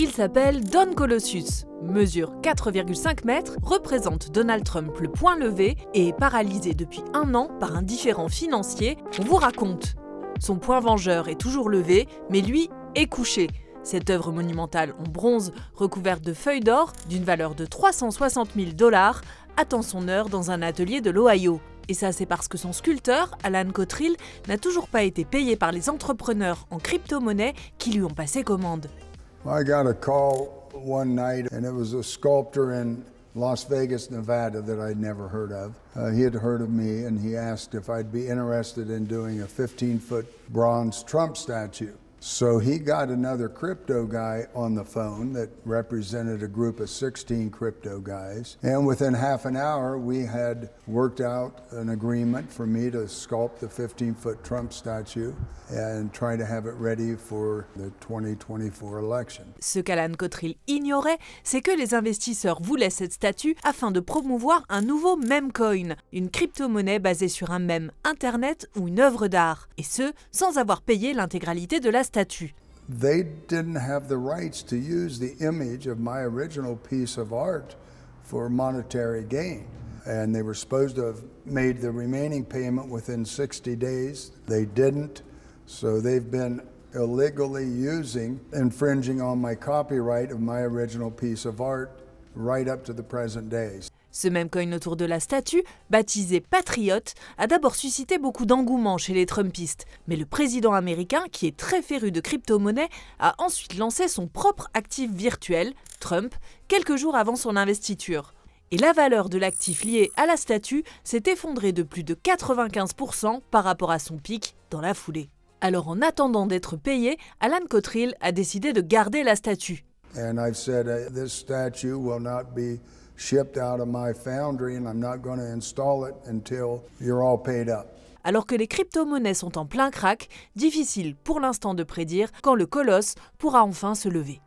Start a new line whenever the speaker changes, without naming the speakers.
Il s'appelle Don Colossus, mesure 4,5 mètres, représente Donald Trump le poing levé et est paralysé depuis 1 an par un différend financier. On vous raconte. Son poing vengeur est toujours levé, mais lui est couché. Cette œuvre monumentale en bronze, recouverte de feuilles d'or, d'une valeur de 360 000 $, attend son heure dans un atelier de l'Ohio. Et ça, c'est parce que son sculpteur, Alan Cottrill, n'a toujours pas été payé par les entrepreneurs en crypto-monnaie qui lui ont passé commande.
I got a call one night, and it was a sculptor in Las Vegas, Nevada that I'd never heard of. He had heard of me, and he asked if I'd be interested in doing a 15-foot bronze Trump statue. So he got another crypto guy on the phone that represented a group of 16 crypto guys. And within half an hour, we had worked out an agreement for me to sculpt the 15-foot Trump statue and try to have it ready for the 2024 election.
Ce qu'Alan Cottrill ignorait, c'est que les investisseurs voulaient cette statue afin de promouvoir un nouveau meme coin, une crypto-monnaie basée sur un mème internet ou une œuvre d'art, et ce, sans avoir payé l'intégralité de la statue.
They didn't have the rights to use the image of my original piece of art for monetary gain. And they were supposed to have made the remaining payment within 60 days. They didn't, so they've been illegally infringing on my copyright of my original piece of art right up to the present day.
Ce même coin autour de la statue, baptisé Patriot, a d'abord suscité beaucoup d'engouement chez les Trumpistes. Mais le président américain, qui est très féru de crypto-monnaie, a ensuite lancé son propre actif virtuel, Trump, quelques jours avant son investiture. Et la valeur de l'actif lié à la statue s'est effondrée de plus de 95% par rapport à son pic dans la foulée. Alors en attendant d'être payé, Alan Cottrill a décidé de garder la statue.
And I've said this statue will not be shipped out of my foundry and I'm not going to install it until you're all paid up.
Alors que les crypto-monnaies sont en plein crack, difficile pour l'instant de prédire quand le colosse pourra enfin se lever.